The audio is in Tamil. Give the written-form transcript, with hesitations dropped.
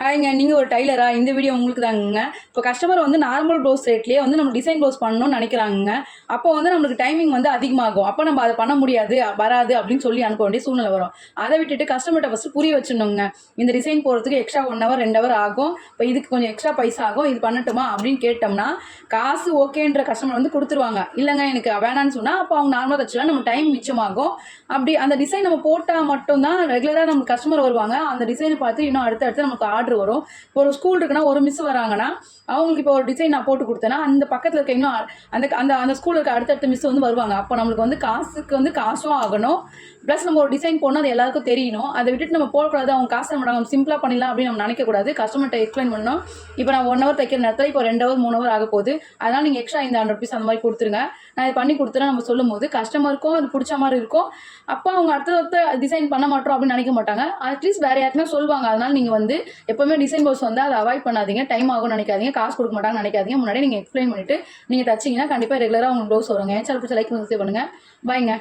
ஹாய்ங்க, நீங்கள் ஒரு டைலரா? இந்த வீடியோ உங்களுக்கு தாங்க. இப்போ கஸ்டமர் வந்து நார்மல் ப்ளவுஸ் ரேட்லேயே வந்து நம்ம டிசைன் ப்ளவுஸ் பண்ணணும்னு நினைக்கிறாங்க. அப்போ வந்து நம்மளுக்கு டைமிங் வந்து அதிகமாகும். அப்போ நம்ம அதை பண்ண முடியாது, வராது அப்படின்னு சொல்லி அனுப்ப வேண்டிய சூழ்நிலை வரும். அதை விட்டுட்டு கஸ்டமர்கிட்ட ஃபஸ்ட்டு புரிய வச்சிடணுங்க. இந்த டிசைன் போகிறதுக்கு எக்ஸ்ட்ரா 1 ஹவர் 2 ஹவர் ஆகும், இப்போ இதுக்கு கொஞ்சம் எக்ஸ்ட்ரா பைசா ஆகும், இது பண்ணட்டுமா அப்படின்னு கேட்டோம்னா காசு ஓகேன்ற கஸ்டமர் வந்து கொடுத்துருவாங்க. இல்லைங்க எனக்கு வேணான்னு சொன்னால் அப்போ அவங்க நார்மலாக தச்சுலாம், நம்ம டைம் மிச்சமாகும். அப்படி அந்த டிசைன் நம்ம போட்டால் மட்டும்தான் ரெகுலராக நம்ம கஸ்டமர் வருவாங்க. அந்த டிசைனை பார்த்து இன்னும் அடுத்தடுத்து நமக்கு ஆர்டர் வரும். இப்போ ஒரு ஸ்கூல் இருக்குன்னா ஒரு மிஸ் வராங்கன்னா அவங்களுக்கு இப்போ ஒரு டிசைன் நான் போட்டு கொடுத்தேன்னா அந்த பக்கத்தில் இருக்க இன்னும் அந்த அந்த அந்த ஸ்கூலில் இருக்க அடுத்தடுத்த மிஸ் வந்து வருவாங்க. அப்போ நம்மளுக்கு வந்து காசுக்கு வந்து காசும் ஆகணும், ப்ளஸ் நம்ம ஒரு டிசைன் போனால் அது எல்லாருக்கும் தெரியணும். அதை விட்டுட்டு நம்ம போடக்கூடாது, அவங்க காசு நம்ம சிம்பிளாக பண்ணிடலாம் அப்படின்னு நம்ம நினைக்கக்கூடாது. கஸ்டமர்கிட்ட எக்ஸ்பிளைன் பண்ணணும். இப்போ நான் 1 ஹவர் தைக்கிற நேரத்தில் இப்போ 2 ஹவர் 3 ஹவர் ஆக போகுது, அதனால் நீங்கள் எக்ஸ்ட்ரா இந்த 100 பீஸ் அந்த மாதிரி கொடுத்துருங்க, நான் இது பண்ணி கொடுத்துறேன் நம்ம சொல்லும் போது கஸ்டமருக்கும் அது பிடிச்ச மாதிரி இருக்கும். அப்போ அவங்க அடுத்த டிசைன் பண்ண மாட்டோம் அப்படின்னு நினைக்க மாட்டாங்க. அட்லீஸ்ட் வேறு யாருக்குமே சொல்லுவாங்க. அதனால் நீங்கள் வந்து எப்போவுமே டிசைன் ப்ளவுஸ் வந்து அதை அவாய்ட் பண்ணாதீங்க. டைம் ஆகும்னு நினைக்காதீங்க, காசு கொடுக்க மாட்டாங்கன்னு நினைக்காதீங்க. முன்னாடி நீங்கள் எக்ஸ்பிளைன் பண்ணிவிட்டு நீங்கள் தச்சிங்கன்னா கண்டிப்பாக ரெகுலராக உங்களுக்கு ப்ளவுஸ் வருங்க. சேனல் பிடிச்ச லைக் பண்ணுங்கள், பாய்ங்க.